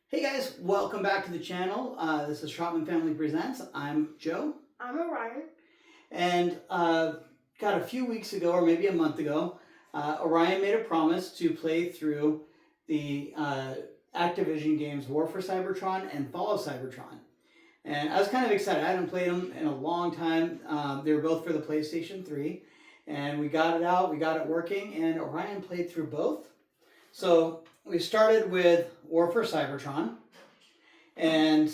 Hey guys, welcome back to the channel. This is Shopman Family Presents. I'm Joe. I'm Orion. And got a few weeks ago, or maybe a month ago, Orion made a promise to play through the Activision games War for Cybertron and Fall of Cybertron. And I was kind of excited. I hadn't played them in a long time. They were both for the PlayStation 3. And we got it out, we got it working, and Orion played through both. So we started with War for Cybertron, and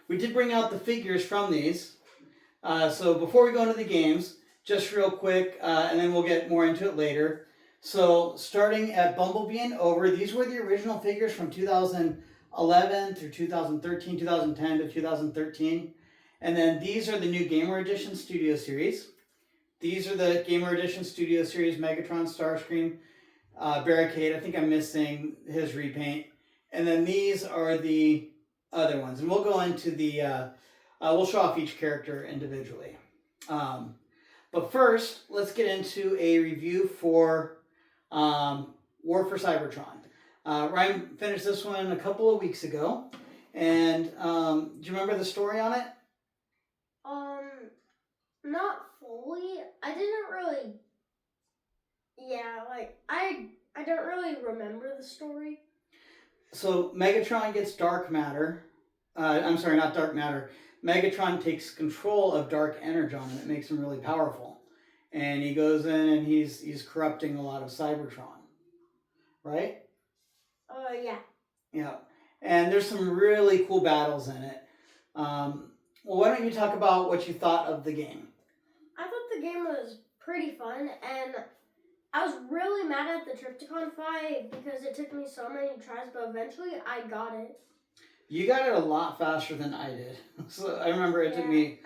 we did bring out the figures from these. So before we go into the games, just real quick, and then we'll get more into it later. So starting at Bumblebee and over, these were the original figures from 2011 through 2013, 2010 to 2013. And then these are the new Gamer Edition Studio Series. These are the Gamer Edition Studio Series Megatron, Starscream, Barricade. I think I'm missing his repaint. And then these are the other ones. And we'll go into the, we'll show off each character individually. But first, let's get into a review for War for Cybertron. Ryan finished this one a couple of weeks ago. And do you remember the story on it? Not fully. I didn't really. Yeah, I don't really remember the story. So Megatron gets dark matter. I'm sorry, not dark matter. Megatron takes control of dark energon, and it makes him really powerful. And he goes in and he's corrupting a lot of Cybertron, right? Yeah. Yeah. And there's some really cool battles in it. Well, why don't you talk about what you thought of the game? I thought the game was pretty fun, and I was really mad at the Trypticon fight because it took me so many tries, but eventually I got it. You got it a lot faster than I did. So I remember it took me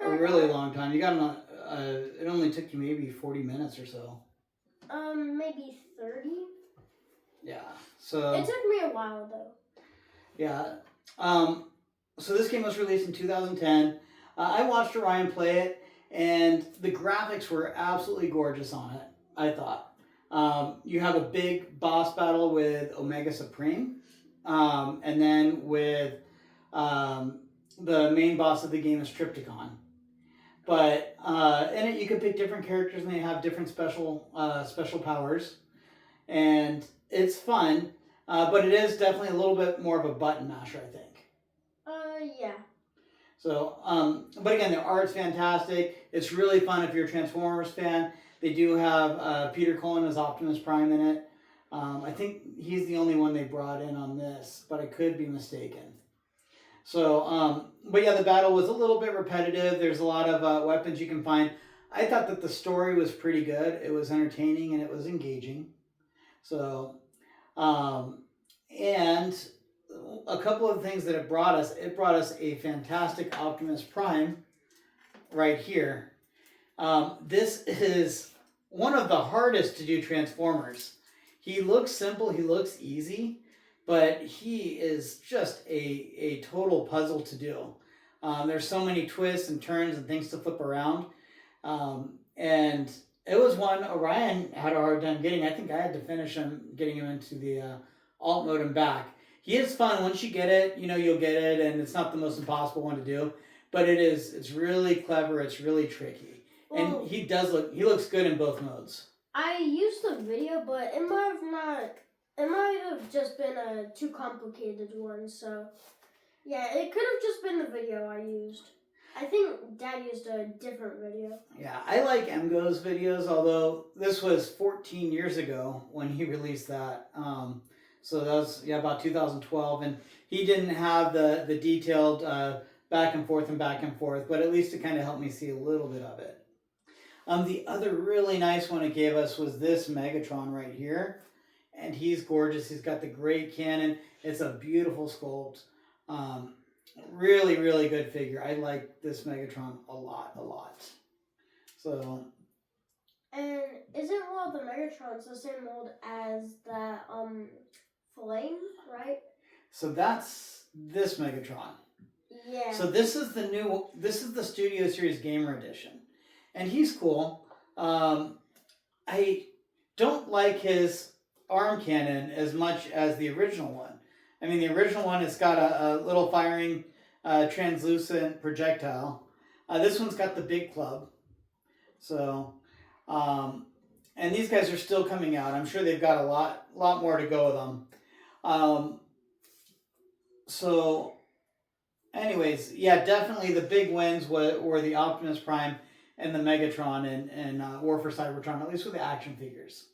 a really long time. You got it on, it only took you maybe 40 minutes or so. Maybe 30. Yeah. So it took me a while though. Yeah. So this game was released in 2010. I watched Orion play it, and the graphics were absolutely gorgeous on it, I thought. You have a big boss battle with Omega Supreme, and then with the main boss of the game is Trypticon. But in it, you can pick different characters, and they have different special powers, and it's fun. But it is definitely a little bit more of a button masher, I think. Yeah. So, but again, the art's fantastic. It's really fun if you're a Transformers fan. They do have Peter Cullen as Optimus Prime in it. I think he's the only one they brought in on this, but I could be mistaken. So, but yeah, the battle was a little bit repetitive. There's a lot of weapons you can find. I thought that the story was pretty good. It was entertaining and it was engaging. So, and a couple of things that it brought us a fantastic Optimus Prime right here. This is one of the hardest to do Transformers. He looks simple, he looks easy, but he is just a total puzzle to do. There's so many twists and turns and things to flip around. And it was one Orion had a hard time getting. I think I had to finish him, getting him into the alt mode and back. He is fun. Once you get it, you know you'll get it, and it's not the most impossible one to do. But it is. It's really clever. It's really tricky. Well, and he looks good in both modes. I used the video, but it might have just been a too complicated one. So, yeah, it could have just been the video I used. I think Dad used a different video. Yeah, I like MGO's videos, although this was 14 years ago when he released that. So that was, about 2012, and he didn't have the detailed back and forth, but at least it kind of helped me see a little bit of it. The other really nice one it gave us was this Megatron right here, and he's gorgeous. He's got the great cannon. It's a beautiful sculpt. Really, really good figure. I like this Megatron a lot. So. And isn't one of the Megatrons the same mold as that Flame, right? So that's this Megatron. Yeah. So this is the Studio Series Gamer Edition. And he's cool. I don't like his arm cannon as much as the original one. I mean, the original one has got a little firing translucent projectile. This one's got the big club. So, and these guys are still coming out. I'm sure they've got a lot more to go with them. So, anyways, yeah, definitely the big wins were the Optimus Prime and the Megatron and War for Cybertron, at least with the action figures.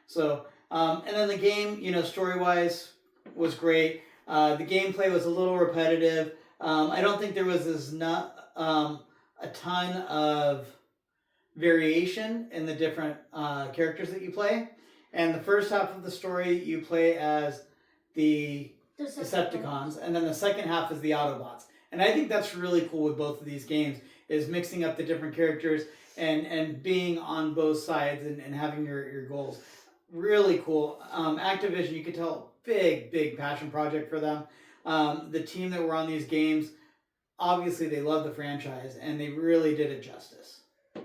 So, and then the game, story-wise, was great. The gameplay was a little repetitive. I don't think there was a ton of variation in the different characters that you play. And the first half of the story, you play as the Decepticons, and then the second half is the Autobots. And I think that's really cool with both of these games, is mixing up the different characters and being on both sides and having your goals. Really cool. Activision, you could tell, big passion project for them. The team that were on these games, obviously they love the franchise, and they really did it justice. Do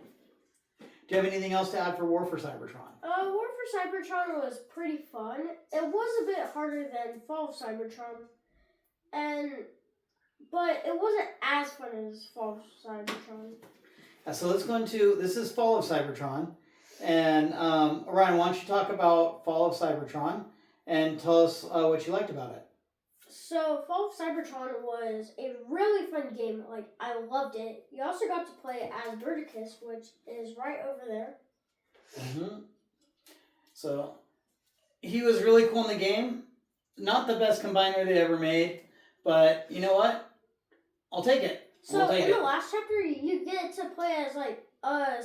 you have anything else to add for War for Cybertron? War for Cybertron was pretty fun. It was a bit harder than Fall of Cybertron, but it wasn't as fun as Fall of Cybertron. So let's go into, this is Fall of Cybertron. And Orion, why don't you talk about Fall of Cybertron and tell us what you liked about it. So, Fall of Cybertron was a really fun game. Like, I loved it. You also got to play as Verticus, which is right over there. Mm-hmm. So, he was really cool in the game. Not the best combiner they ever made, but you know what? I'll take it. So, in the last chapter, you get to play as,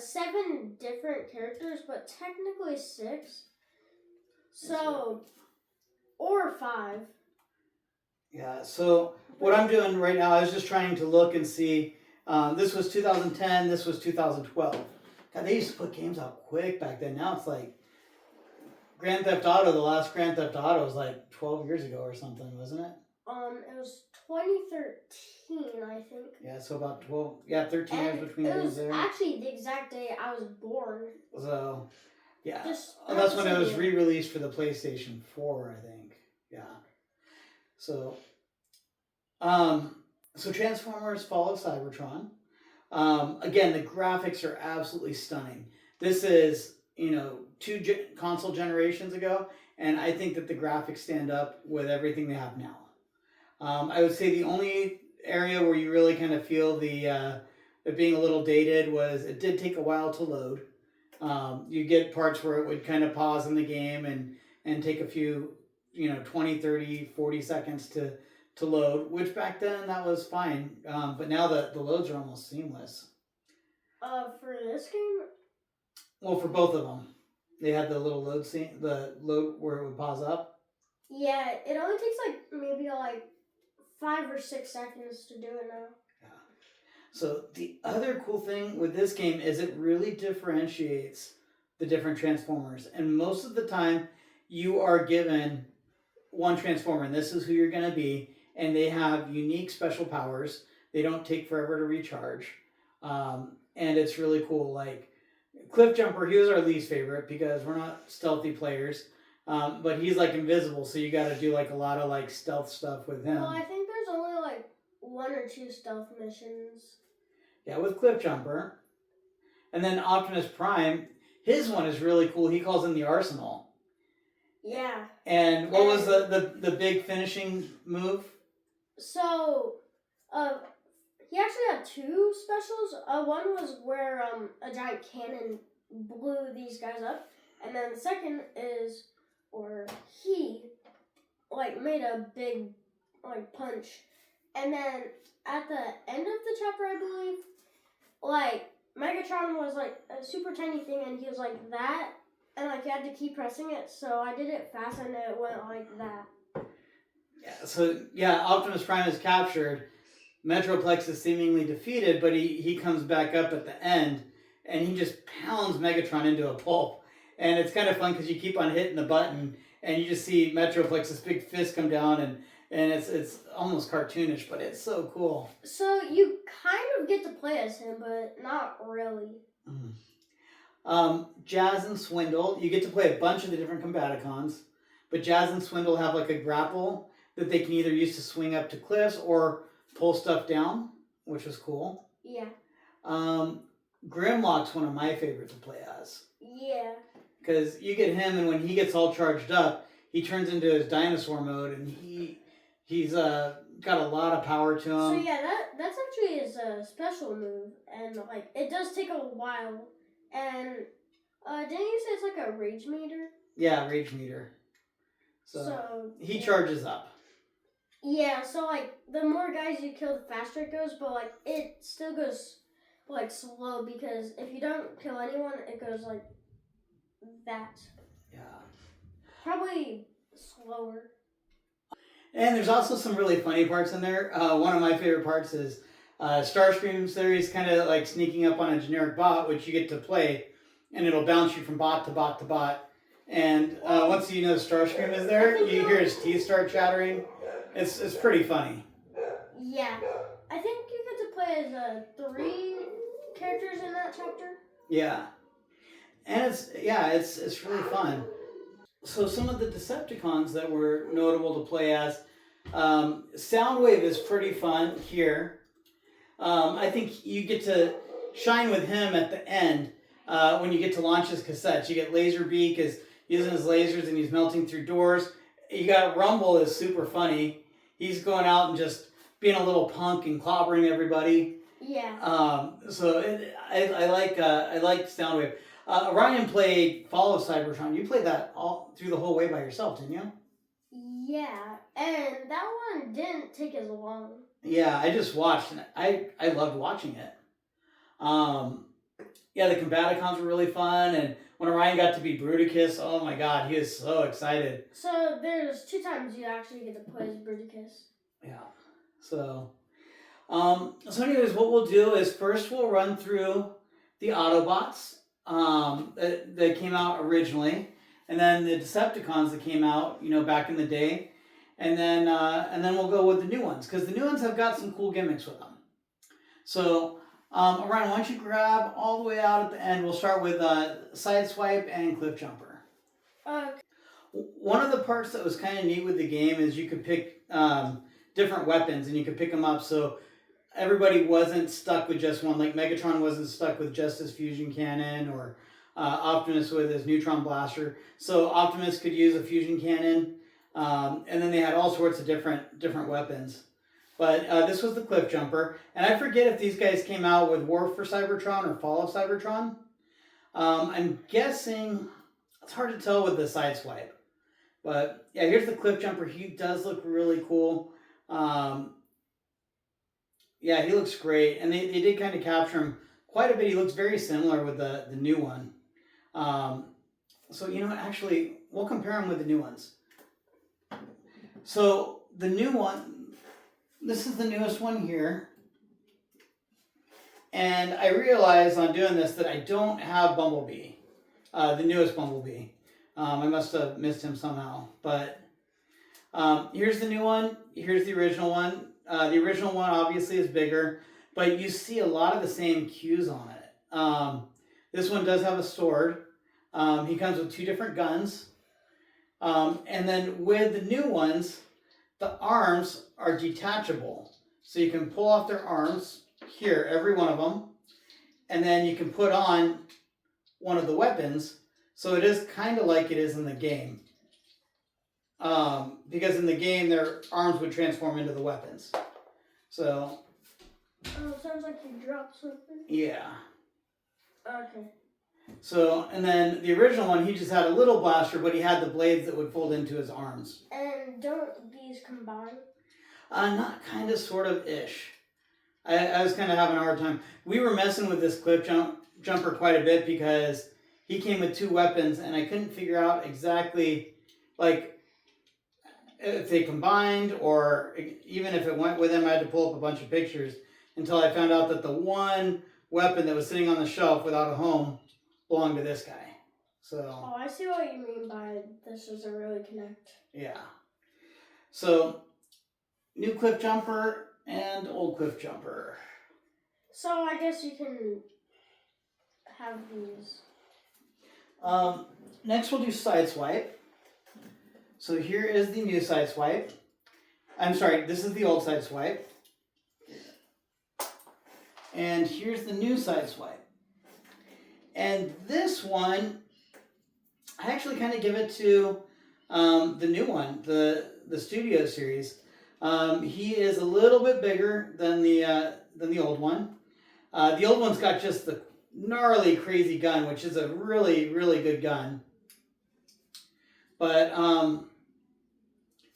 7 different characters, but technically 6. So, or 5. Yeah, so what I'm doing right now, I was just trying to look and see. This was 2010, this was 2012. God, they used to put games out quick back then. Now it's like Grand Theft Auto, the last Grand Theft Auto was like 12 years ago or something, wasn't it? It was 2013, I think. Yeah, so about 13 years between games there. It was actually the exact day I was born. So, yeah. That's when it was re-released for the PlayStation 4, I think. Yeah. So Transformers Fall of Cybertron. Again, the graphics are absolutely stunning. This is, 2 console generations ago, and I think that the graphics stand up with everything they have now. I would say the only area where you really kind of feel it being a little dated was it did take a while to load. You get parts where it would kind of pause in the game and take a few 20, 30, 40 seconds to load, which back then that was fine. But now the loads are almost seamless. For this game? Well, for both of them. They had the little the load where it would pause up. Yeah, it only takes maybe 5 or 6 seconds to do it now. Yeah. So the other cool thing with this game is it really differentiates the different Transformers. And most of the time, you are given one Transformer, and this is who you're going to be, and they have unique special powers. They don't take forever to recharge, and it's really cool. Like Cliff Jumper, he was our least favorite because we're not stealthy players, but he's invisible, so you got to do a lot of stealth stuff with him. Well, I think there's only 1 or 2 stealth missions. Yeah, with Cliff Jumper, and then Optimus Prime, his one is really cool. He calls him the Arsenal. Yeah. And what was the big finishing move? So, he actually had 2 specials. One was where a giant cannon blew these guys up, and then the second is where he made a big punch, and then at the end of the chapter, I believe, Megatron was a super tiny thing, and he was like that. And you had to keep pressing it, so I did it fast and it went like that. Yeah, so Optimus Prime is captured. Metroplex is seemingly defeated, but he comes back up at the end and he just pounds Megatron into a pulp. And it's kind of fun because you keep on hitting the button and you just see Metroplex's big fist come down and it's almost cartoonish, but it's so cool. So you kind of get to play as him, but not really. Mm-hmm. Jazz and Swindle, you get to play a bunch of the different Combaticons, but Jazz and Swindle have a grapple that they can either use to swing up to cliffs or pull stuff down, which was cool. Yeah. Grimlock's one of my favorites to play as. Yeah. Because you get him, and when he gets all charged up, he turns into his dinosaur mode, and he's got a lot of power to him. So yeah, that's actually his special move, and like it does take a while. And didn't you say it's like a rage meter? Yeah, rage meter. So he charges up. Yeah, so like the more guys you kill, the faster it goes, but like it still goes like slow because if you don't kill anyone, it goes like that. Yeah. Probably slower. And there's also some really funny parts in there. One of my favorite parts is Starscream's there. He's kind of like sneaking up on a generic bot, which you get to play, and it'll bounce you from bot to bot to bot. And once you know Starscream is there, you hear his teeth start chattering. It's pretty funny. Yeah, I think you get to play as 3 characters in that chapter. Yeah, and it's really fun. So some of the Decepticons that were notable to play as, Soundwave is pretty fun here. I think you get to shine with him at the end when you get to launch his cassettes. You get Laserbeak is using his lasers and he's melting through doors. You got Rumble is super funny. He's going out and just being a little punk and clobbering everybody. Yeah. I like Soundwave. Orion played Fall of Cybertron. You played that all through the whole way by yourself, didn't you? Yeah, and that one didn't take as long. Yeah, I just watched and I loved watching it. The Combaticons were really fun, and when Orion got to be Bruticus, oh my god, he is so excited. So there's 2 times you actually get to play as Bruticus. Yeah. So anyways, what we'll do is first we'll run through the Autobots that came out originally, and then the Decepticons that came out, back in the day, and then we'll go with the new ones because the new ones have got some cool gimmicks with them. So, Orion, why don't you grab all the way out at the end? We'll start with Sideswipe and Cliff Jumper. Okay. One of the parts that was kind of neat with the game is you could pick different weapons and you could pick them up. So everybody wasn't stuck with just one. Like Megatron wasn't stuck with just his fusion cannon, or Optimus with his neutron blaster. So Optimus could use a fusion cannon, and then they had all sorts of different weapons. But this was the Cliff Jumper, and I forget if these guys came out with War for Cybertron or Fall of Cybertron. I'm guessing it's hard to tell with the Sideswipe, but yeah, here's the Cliff Jumper. He does look really cool. Yeah, he looks great, and they did kind of capture him quite a bit. He looks very similar with the new one. So actually, we'll compare him with the new ones. So the new one. This is the newest one here. And I realized on doing this that I don't have Bumblebee, the newest Bumblebee. I must have missed him somehow. But here's the new one. Here's the original one. The original one obviously is bigger, but you see a lot of the same cues on it. This one does have a sword. He comes with 2 different guns. And then with the new ones, the arms are detachable. So you can pull off their arms here, every one of them, and then you can put on one of the weapons. So it is kind of like it is in the game. Because in the game, their arms would transform into the weapons. So. Oh, sounds like you dropped something. Yeah. Okay. So, and then the original one, he just had a little blaster, but he had the blades that would fold into his arms. And don't these combine? Not kind of, sort of ish. I was kind of having a hard time. We were messing with this Cliff Jumper quite a bit because he came with 2 weapons, and I couldn't figure out exactly, like, if they combined or even if it went with him. I had to pull up a bunch of pictures until I found out that the one weapon that was sitting on the shelf without a home belonged to this guy. So. Oh, I see what you mean by this doesn't really connect. Yeah. So, new Cliff Jumper and old Cliff Jumper. So I guess you can have these. Next we'll do Sideswipe. So here is the new Sideswipe. I'm sorry, this is the old side swipe. And here's the new side swipe. And this one, I actually kind of give it to the new one, the Studio Series. He is a little bit bigger than the old one. The old one's got just the gnarly, crazy gun, which is a really, really good gun. But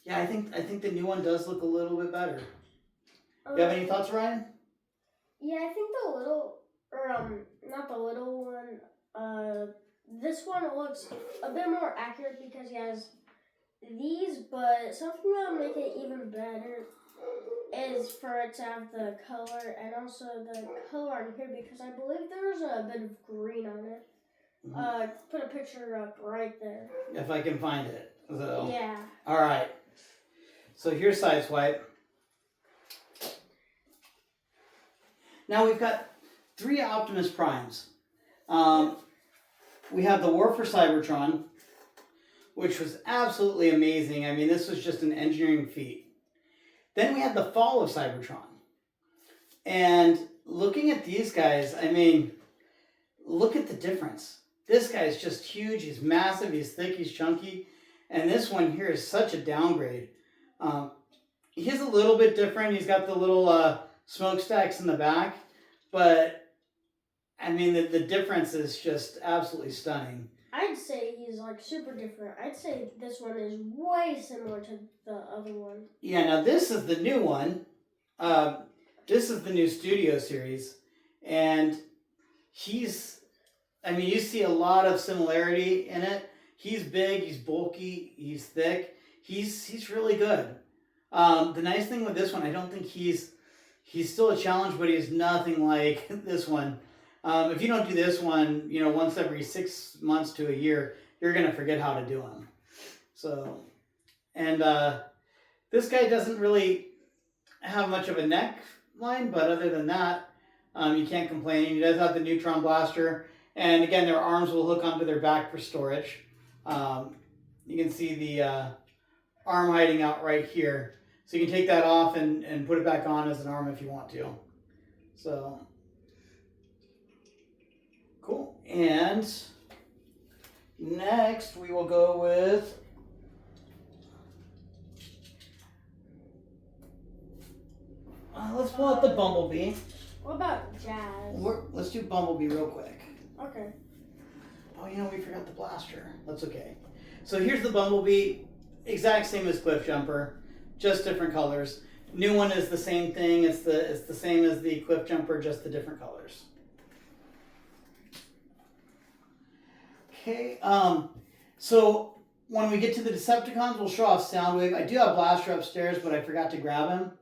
yeah, I think the new one does look a little bit better. Do you have any thoughts, Ryan? Yeah, I think the little, or not the little one. This one looks a bit more accurate because he has these, but something that'll make it even better is for it to have the color and also the color on here because I believe there's a bit of green on it. Put a picture up right there. If I can find it. So. Yeah. All right. So here's side swipe. Now we've got 3 Optimus Primes. We have the War for Cybertron, which was absolutely amazing. I mean, this was just an engineering feat. Then we had the Fall of Cybertron. And looking at these guys, I mean, look at the difference. This guy's just huge. He's massive. He's thick. He's chunky. And this one here is such a downgrade. He's a little bit different. He's got the little smokestacks in the back. But, I mean, the difference is just absolutely stunning. I'd say he's like super different. I'd say this one is way similar to the other one. Yeah, now this is the new one. This is the new Studio Series. And I mean, you see a lot of similarity in it. He's big, he's bulky, he's thick. He's really good. The nice thing with this one, I don't think he's still a challenge, but he's nothing like this one. If you don't do this one, once every 6 months to a year, you're going to forget how to do them. So, and this guy doesn't really have much of a neck line, but other than that, you can't complain. He does have the neutron blaster. And again, their arms will hook onto their back for storage. You can see the arm hiding out right here. So you can take that off and put it back on as an arm if you want to. So, cool. And next we will go with let's pull out the Bumblebee. What about Jazz? Let's do Bumblebee real quick. Okay. Oh, we forgot the blaster. That's okay. So here's the Bumblebee. Exact same as Cliff Jumper, just different colors. New one is the same thing. It's the same as the Cliff Jumper, just the different colors. Okay. So when we get to the Decepticons, we'll show off Soundwave. I do have Blaster upstairs, but I forgot to grab him.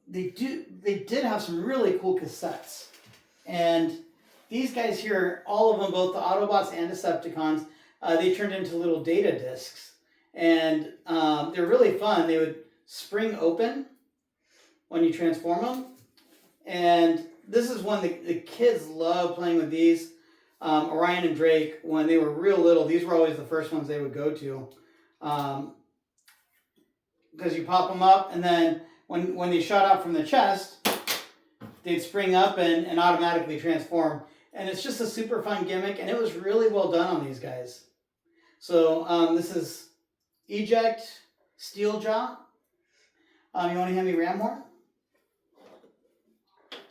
They did have some really cool cassettes, and these guys here, all of them, both the Autobots and Decepticons, they turned into little data discs, and they're really fun. They would spring open when you transform them, and this is one the kids love playing with these. Orion and Drake, when they were real little, these were always the first ones they would go to, because you pop them up, and then when they shot out from the chest, they'd spring up and automatically transform. And it's just a super fun gimmick, and it was really well done on these guys. So this is Eject, Steeljaw. You want to hand me Ramhorn?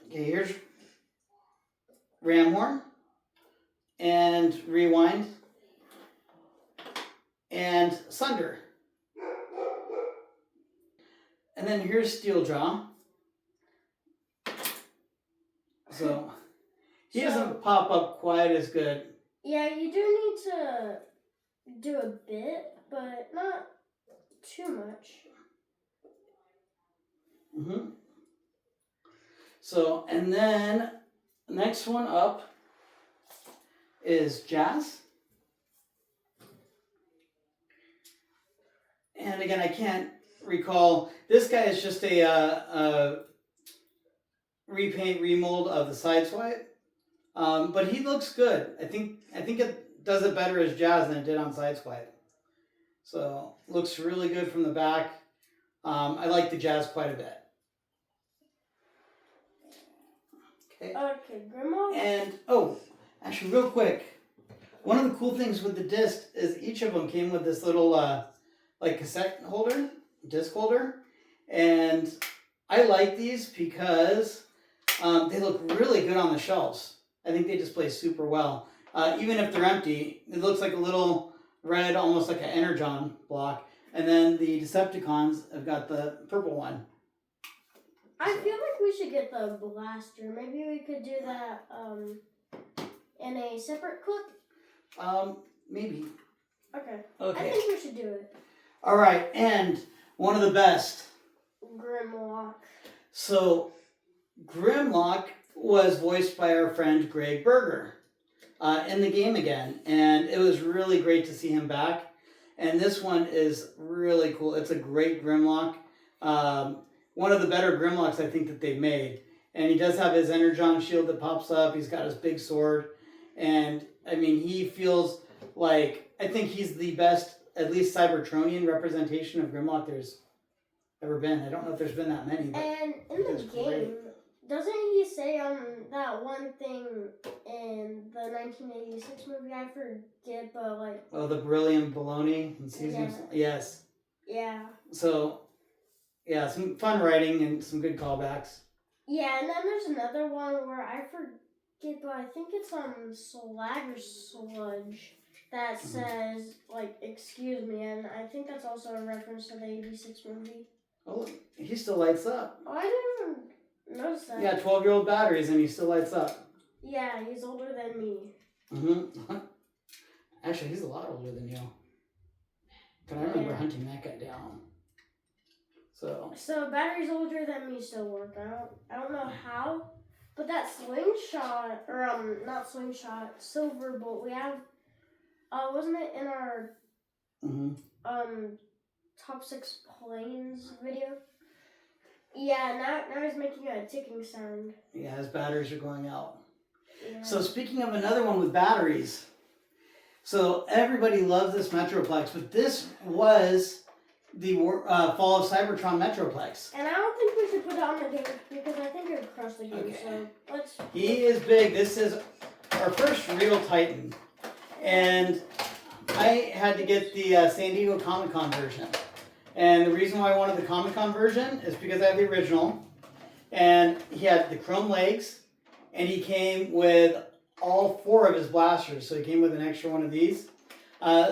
Okay, here's Ramhorn. And Rewind. And Sunder. And then here's Steeljaw. So he doesn't pop up quite as good. Yeah, you do need to do a bit, but not too much. Mm-hmm. So, and then the next one up is Jazz. And again, I can't recall. This guy is just a repaint, remold of the Sideswipe. But he looks good. I think it does it better as Jazz than it did on Sideswipe. So, looks really good from the back. I like the jazz quite a bit. Okay, Grandma. And actually, real quick, one of the cool things with the disc is each of them came with this little like cassette holder, disc holder, and I like these because they look really good on the shelves. I think they display super well. Even if they're empty, it looks like a little red, almost like an Energon block. And then the Decepticons have got the purple one. I feel like we should get the blaster. Maybe we could do that in a separate clip. Maybe. Okay. Okay. I think we should do it. All right, and one of the best. Grimlock. So, Grimlock was voiced by our friend Greg Berger in the game again, and it was really great to see him back. And this one is really cool. It's a great Grimlock. One of the better Grimlocks I think that they've made. And he does have his Energon shield that pops up. He's got his big sword. And, I mean, he feels like, I think he's the best, at least Cybertronian representation of Grimlock there's ever been. I don't know if there's been that many. But and in the game, doesn't he say that one thing in the 1986 movie? I forget, but like. Oh, the beryllium baloney and season. Yes. Yeah. So, yeah, some fun writing and some good callbacks. Yeah, and then there's another one where I forget, but I think it's Slag or Sludge that says like "excuse me," and I think that's also a reference to the '86 movie. Oh, he still lights up. Oh, I didn't notice that. Yeah, 12-year-old batteries, and he still lights up. Yeah, he's older than me. Mm-hmm. Actually, he's a lot older than you. But I remember hunting that guy down. So battery's older than me still work. I don't know how, but that slingshot or not slingshot, silver bolt we have. Wasn't it in our top 6 planes video? Yeah, now he's making a ticking sound. Yeah, his batteries are going out. Yeah. So speaking of another one with batteries, so everybody loves this Metroplex, but this was the Fall of Cybertron Metroplex. And I don't think we should put it on the game because I think it would crush the game. Okay. So let's. He is big. This is our first real Titan, and I had to get the San Diego Comic-Con version. And the reason why I wanted the Comic-Con version is because I have the original, and he had the chrome legs, and he came with all 4 of his blasters. So he came with an extra one of these.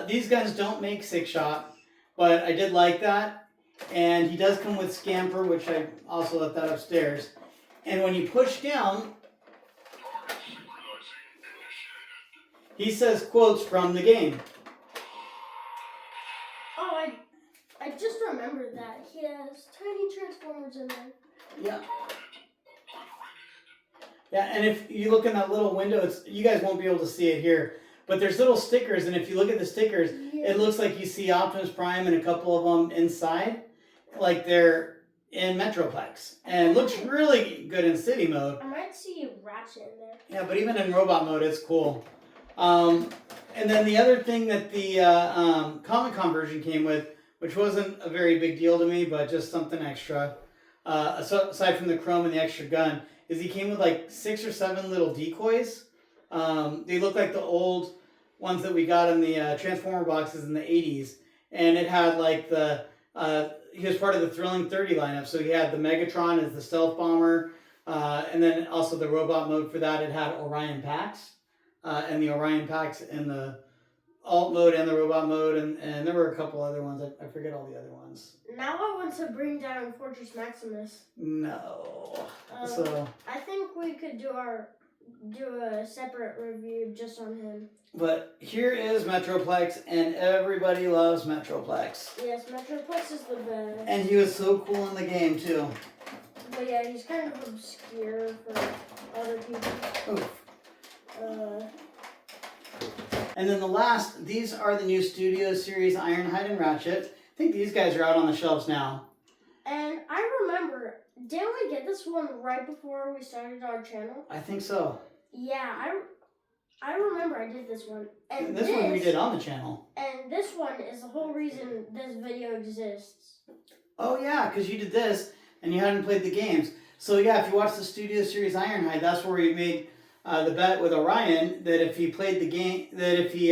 These guns don't make 6-shot. But I did like that. And he does come with Scamper, which I also left that upstairs. And when you push down, he says quotes from the game. Oh, I just remembered that. He has tiny Transformers in there. Yeah. Yeah, and if you look in that little window, you guys won't be able to see it here. But there's little stickers, and if you look at the stickers, it looks like you see Optimus Prime and a couple of them inside, like they're in Metroplex. And it looks really good in city mode. I might see Ratchet in there. Yeah, but even in robot mode, it's cool. And then the other thing that the Comic-Con version came with, which wasn't a very big deal to me, but just something extra, aside from the chrome and the extra gun, is he came with like 6 or 7 little decoys. They look like the old ones that we got in the Transformer boxes in the 80s. And it had like he was part of the Thrilling 30 lineup. So he had the Megatron as the stealth bomber. And then also the robot mode for that, it had Orion packs. And the Orion packs in the alt mode and the robot mode. And there were a couple other ones. I forget all the other ones. Now I want to bring down Fortress Maximus. No. I think we could do a separate review just on him. But here is Metroplex, and everybody loves Metroplex. Yes, Metroplex is the best. And he was so cool in the game, too. But yeah, he's kind of obscure for other people. Oof. And then the last, these are the new Studio Series Ironhide and Ratchet. I think these guys are out on the shelves now. And I remember, didn't we get this one right before we started our channel? I think so. Yeah, I remember I did this one. And this one we did on the channel. And this one is the whole reason this video exists. Oh yeah, because you did this and you hadn't played the games. So yeah, if you watch the Studio Series Ironhide, that's where we made the bet with Orion that if he played the game, that if we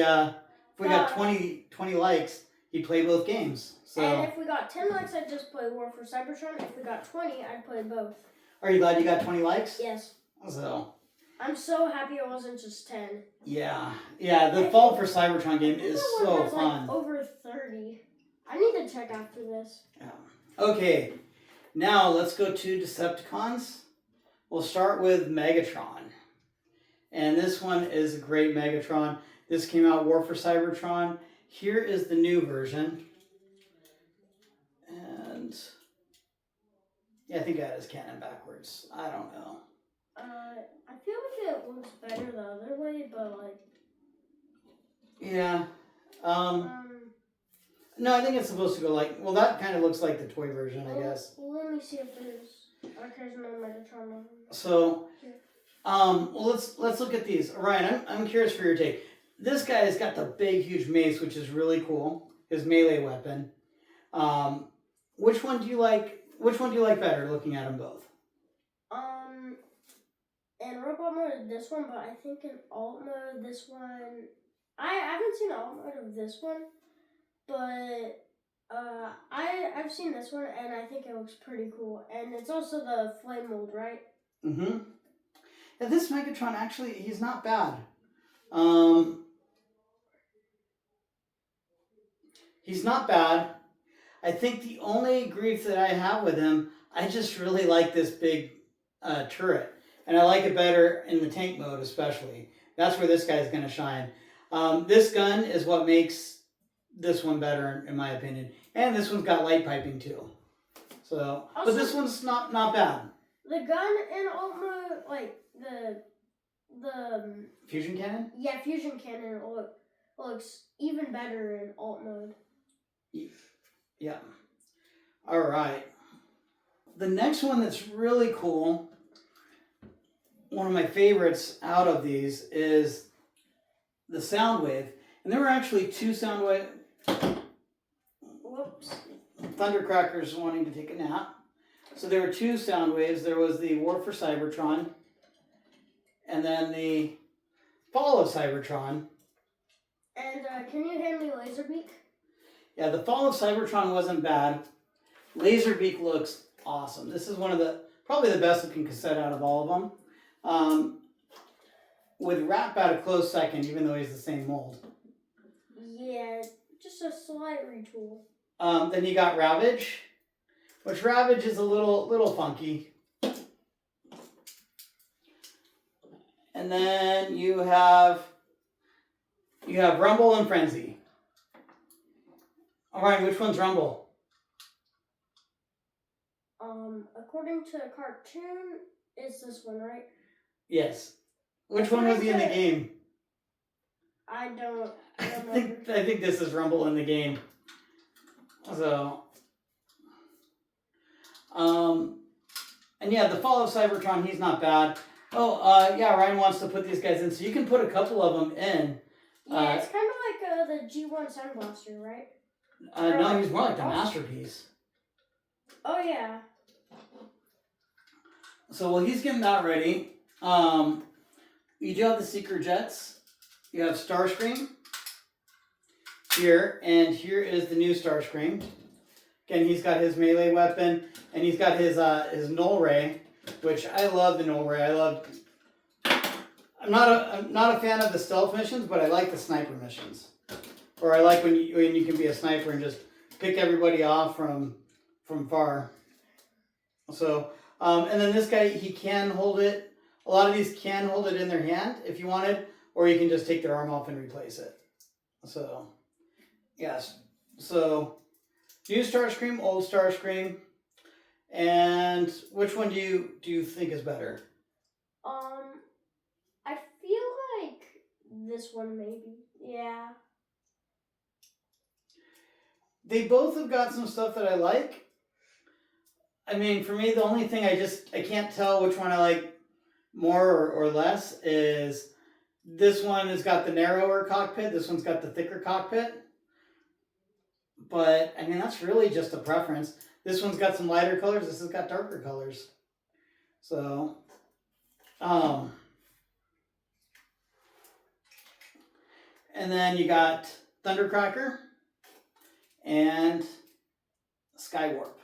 got 20 likes, he'd play both games. So. And if we got 10 likes, I'd just play War for Cybertron. If we got 20, I'd play both. Are you glad you got 20 likes? Yes. So. I'm so happy it wasn't just 10. Yeah. Yeah, the Fall for Cybertron game is so fun. Like over 30. I need to check after this. Yeah. Okay. Now let's go to Decepticons. We'll start with Megatron. And this one is a great Megatron. This came out War for Cybertron. Here is the new version. And yeah, I think I had his cannon backwards. I don't know. I feel like it looks better the other way, but like. Yeah. No, I think it's supposed to go like. Well, that kind of looks like the toy version, I guess. Well, let me see if there's no Megatron on. So, well, let's look at these. Ryan, I'm curious for your take. This guy has got the big, huge mace, which is really cool. His melee weapon. Which one do you like? Which one do you like better? Looking at them both. In robot mode, this one, but I think in alt mode, this one. I haven't seen alt mode of this one, but I've seen this one, and I think it looks pretty cool. And it's also the flame mold, right? Mm-hmm. Yeah, this Megatron actually, he's not bad. He's not bad. I think the only grief that I have with him, I just really like this big turret. And I like it better in the tank mode especially. That's where this guy's going to shine. This gun is what makes this one better in my opinion. And this one's got light piping too. So, also, but this one's not bad. The gun in alt mode, like the fusion cannon? Yeah, fusion cannon looks even better in alt mode. Yeah. All right. The next one that's really cool, one of my favorites out of these is the Soundwave. And there were actually two Soundwave. Whoops. Thundercrackers wanting to take a nap. So there were two Soundwaves. There was the War for Cybertron, and then the Fall of Cybertron. And can you hand me Laserbeak? Yeah, the Fall of Cybertron wasn't bad. Laserbeak looks awesome. This is one of probably the best looking cassette out of all of them. With Rap at a close second, even though he's the same mold. Yeah, just a slight retool. Then you got Ravage, which Ravage is a little funky. And then you have Rumble and Frenzy. All right, which one's Rumble? According to the cartoon, it's this one, right? Yes. Which one was he in the game? I don't remember. I think this is Rumble in the game. So, and yeah, the Fall of Cybertron, he's not bad. Oh, yeah, Ryan wants to put these guys in, so you can put a couple of them in. Yeah, it's kind of like the G1 Sound Blaster, right? No, he's more like the Masterpiece. Oh, yeah. So, while he's getting that ready, you do have the Seeker Jets. You have Starscream here, and here is the new Starscream. Again, he's got his melee weapon, and he's got his Null Ray, which I love the Null Ray. I'm not a fan of the stealth missions, but I like the sniper missions. Or I like when you can be a sniper and just pick everybody off from far. So, and then this guy, he can hold it. A lot of these can hold it in their hand if you wanted, or you can just take their arm off and replace it. So, yes. So, new Starscream, old Starscream, and which one do you think is better? I feel like this one maybe. Yeah. They both have got some stuff that I like. I mean, for me, the only thing I can't tell which one I like more or less is this one has got the narrower cockpit. This one's got the thicker cockpit. But, I mean, that's really just a preference. This one's got some lighter colors. This has got darker colors. So, and then you got Thundercracker and Skywarp.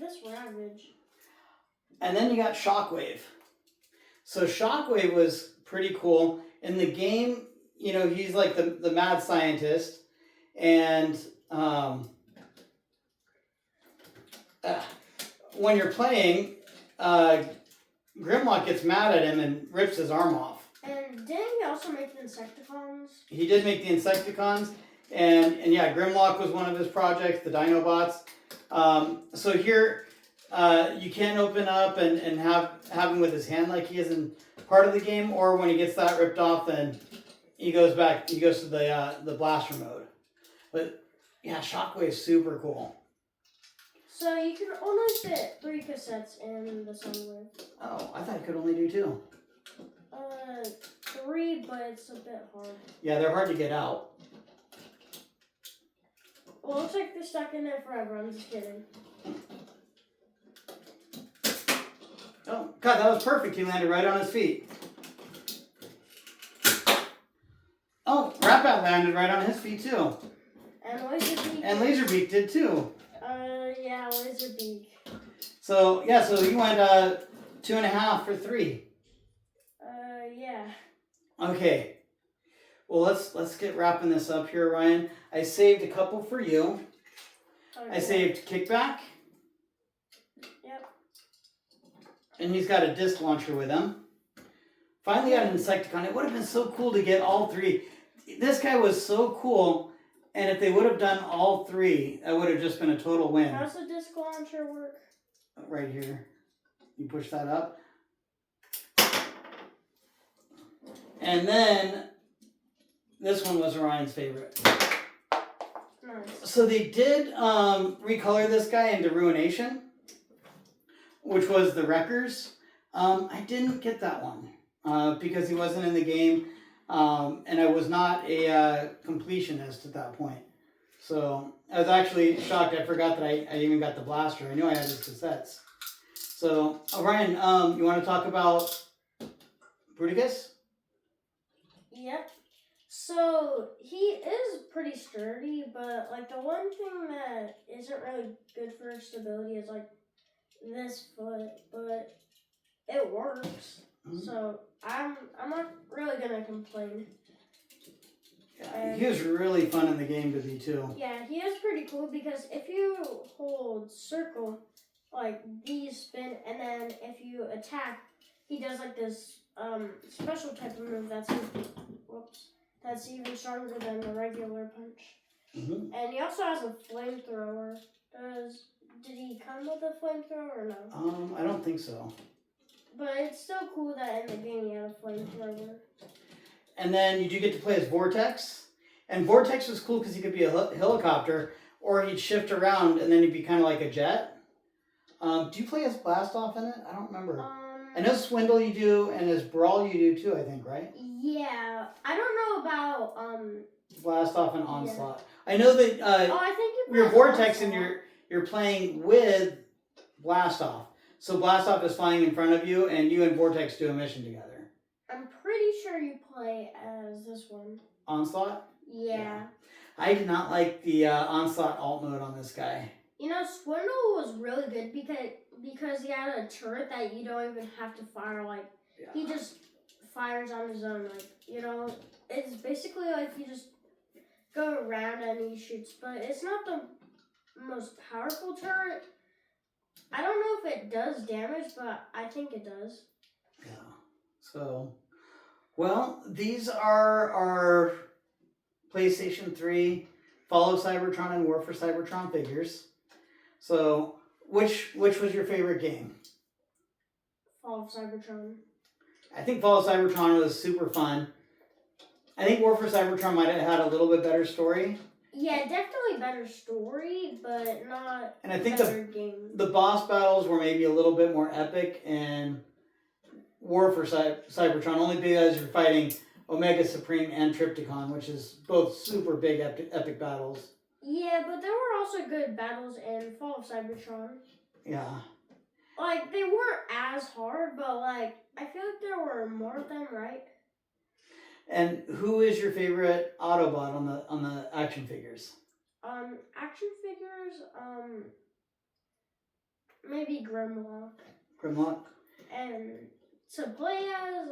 This Ravage. And then you got Shockwave. So Shockwave was pretty cool. In the game, you know, he's like the mad scientist. And when you're playing, Grimlock gets mad at him and rips his arm off. And didn't he also make the Insecticons? He did make the Insecticons. And yeah, Grimlock was one of his projects, the Dinobots. So here, you can open up and have him with his hand like he is in part of the game, or when he gets that ripped off, then he goes to the blaster mode. But yeah, Shockwave's super cool. So you can only fit 3 cassettes in the Sunwave. Oh, I thought you could only do 2. 3, but it's a bit hard. Yeah, they're hard to get out. Well, looks like they're stuck in there forever. I'm just kidding. Oh, God, that was perfect. He landed right on his feet. Oh, Rat-Bat landed right on his feet, too. And Laserbeak. And Laserbeak did, too. Yeah, Laserbeak. So, yeah, so you went 2.5 for 3. Yeah. Okay. Well, let's get wrapping this up here, Ryan. I saved a couple for you. Okay. I saved Kickback. Yep. And he's got a disc launcher with him. Finally got an Insecticon. It would have been so cool to get all 3. This guy was so cool, and if they would have done all 3, that would have just been a total win. How does the disc launcher work? Right here. You push that up. And then this one was Orion's favorite. Nice. So they did recolor this guy into Ruination, which was the Wreckers. I didn't get that one because he wasn't in the game, and I was not a completionist at that point. So I was actually shocked. I forgot that I even got the blaster. I knew I had his cassettes. So, Orion, you want to talk about Bruticus? Yep. So he is pretty sturdy, but like the one thing that isn't really good for stability is like this foot, but it works. Mm-hmm. So I'm not really gonna complain. Yeah, he was really fun in the game to be too. Yeah, he is pretty cool because if you hold circle, like these spin, and then if you attack, he does like this special type of move that's even stronger than the regular punch. Mm-hmm. And he also has a flamethrower. Did he come with a flamethrower or no? I don't think so. But it's still cool that in the game he had a flamethrower. And then you do get to play as Vortex. And Vortex was cool because he could be a helicopter, or he'd shift around and then he'd be kind of like a jet. Do you play as Blastoff in it? I don't remember. I know Swindle you do, and as Brawl you do too, I think, right? Yeah. I don't know about Blastoff and Onslaught. Yeah. I know that I think you're Vortex and you're playing with Blastoff. So Blastoff is flying in front of you, and you and Vortex do a mission together. I'm pretty sure you play as this one. Onslaught? Yeah. I did not like the Onslaught alt mode on this guy. You know, Swindle was really good because he had a turret that you don't even have to fire. Like, he just fires on his own. Like, you know, it's basically like you just go around and he shoots. But it's not the most powerful turret. I don't know if it does damage, but I think it does. Yeah. So, well, these are our PlayStation 3 Fall of Cybertron and War for Cybertron figures. So, which was your favorite game? Fall of Cybertron. I think Fall of Cybertron was super fun. I think War for Cybertron might have had a little bit better story. Yeah, definitely better story, but not and I think better game. The boss battles were maybe a little bit more epic in War for Cybertron, only because you're fighting Omega Supreme and Triptychon, which is both super big epic battles. Yeah, but there were also good battles in Fall of Cybertron. Yeah. Like, they weren't as hard, but, like, I feel like there were more of them, right? And who is your favorite Autobot on the action figures? Action figures, maybe Grimlock. Grimlock? And to play as,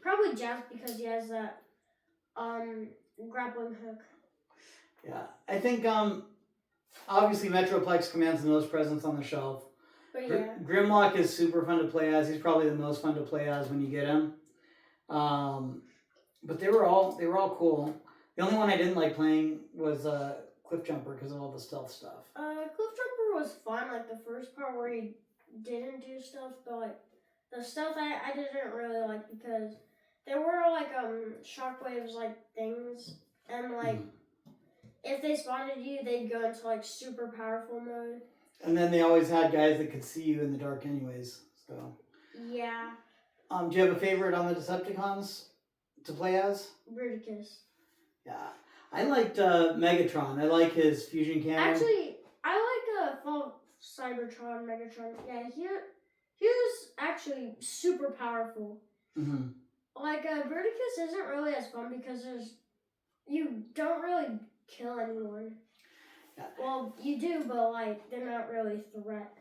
probably Jazz because he has that, grappling hook. Yeah. I think, obviously Metroplex commands the most presence on the shelf. But yeah. Grimlock is super fun to play as. He's probably the most fun to play as when you get him. But they were all cool. The only one I didn't like playing was Cliffjumper because of all the stealth stuff. Cliffjumper was fun, like the first part where he didn't do stealth, but like the stealth I didn't really like because there were like shockwaves like things and like if they spotted you they'd go into like super powerful mode. And then they always had guys that could see you in the dark anyways. So yeah. Do you have a favorite on the Decepticons to play as? Bruticus. Yeah. I liked Megatron. I like his fusion cannon. Actually, I like Fall Cybertron, Megatron. Yeah, he was actually super powerful. Mm-hmm. Like Bruticus isn't really as fun because you don't really kill anyone. Yeah. Well, you do, but like they're not really a threat.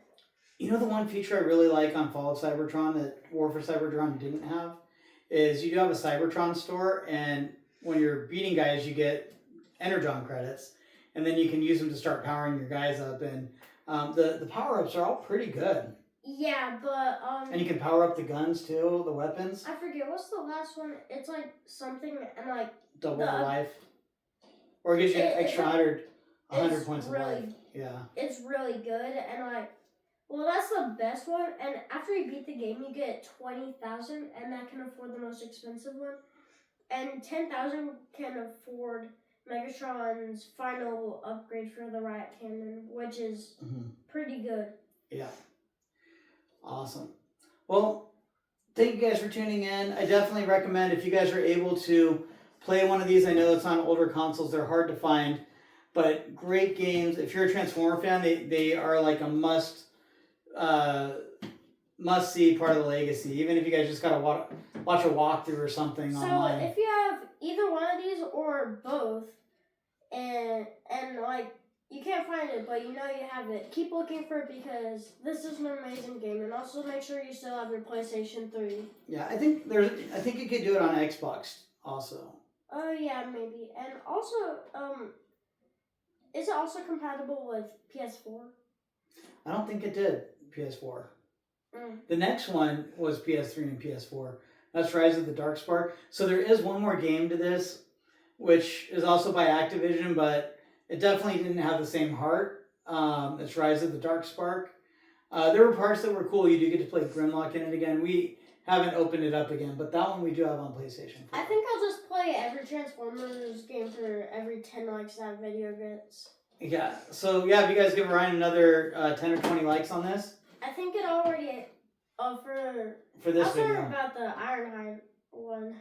You know the one feature I really like on Fall of Cybertron that War for Cybertron didn't have is you do have a Cybertron store, and when you're beating guys, you get Energon credits, and then you can use them to start powering your guys up. And the power ups are all pretty good. Yeah, but and you can power up the guns too, the weapons. I forget what's the last one. It's like something and like double the life, or it gives you an extra 100 points really, of life. Yeah, it's really good, and like. Well, that's the best one, and after you beat the game, you get 20,000, and that can afford the most expensive one. And 10,000 can afford Megatron's final upgrade for the riot cannon, which is pretty good. Yeah. Awesome. Well, thank you guys for tuning in. I definitely recommend if you guys are able to play one of these. I know it's on older consoles; they're hard to find, but great games. If you're a Transformer fan, they are like a must see part of the legacy, even if you guys just gotta watch a walkthrough or something online. So if you have either one of these or both and like you can't find it but you know you have it, keep looking for it because this is an amazing game. And also make sure you still have your PlayStation 3. Yeah, I think you could do it on Xbox also. Oh yeah, maybe. And also is it also compatible with PS4? I don't think it did. PS4. The next one was PS3 and PS4. That's Rise of the Darkspark. So there is one more game to this, which is also by Activision, but it definitely didn't have the same heart. It's Rise of the Darkspark. There were parts that were cool. You do get to play Grimlock in it again. We haven't opened it up again, but that one we do have on PlayStation 4. I think I'll just play every Transformers game for every 10 likes that video gets. Yeah. So yeah, if you guys give Ryan another 10 or 20 likes on this. I think it already. For this video. I'll about the Ironhide one.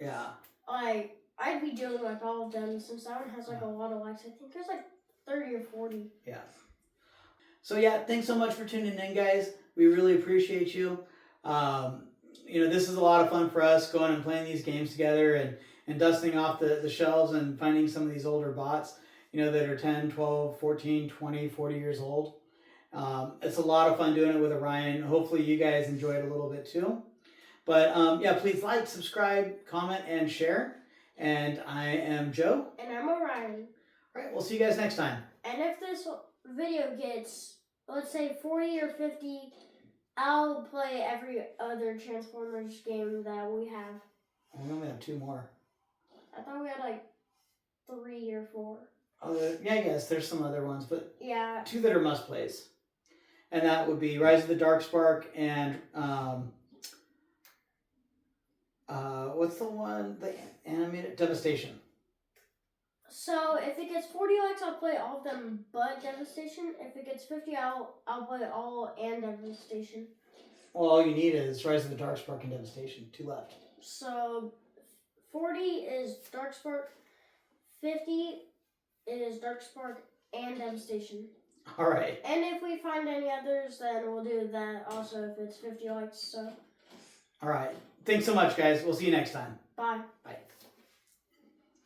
Yeah. Like I'd be doing like all of them since that one has like a lot of likes. I think there's like 30 or 40. Yeah. So yeah, thanks so much for tuning in, guys. We really appreciate you. This is a lot of fun for us going and playing these games together and dusting off the shelves and finding some of these older bots, that are 10, 12, 14, 20, 40 years old. It's a lot of fun doing it with Orion. Hopefully you guys enjoy it a little bit too. But yeah, please like, subscribe, comment, and share. And I am Joe. And I'm Orion. All right, we'll see you guys next time. And if this video gets, let's say, 40 or 50, I'll play every other Transformers game that we have. We only have 2 more. I thought we had like 3 or 4. Yeah, I guess there's some other ones, but yeah, 2 that are must plays. And that would be Rise of the Darkspark and what's the one? The animated Devastation. So if it gets 40 likes, I'll play all of them but Devastation. If it gets 50, I'll play all and Devastation. Well, all you need is Rise of the Darkspark and Devastation. 2 left. So 40 is Darkspark, 50 is Darkspark and Devastation. All right. And if we find any others, then we'll do that also if it's 50 likes. So. All right. Thanks so much, guys. We'll see you next time. Bye.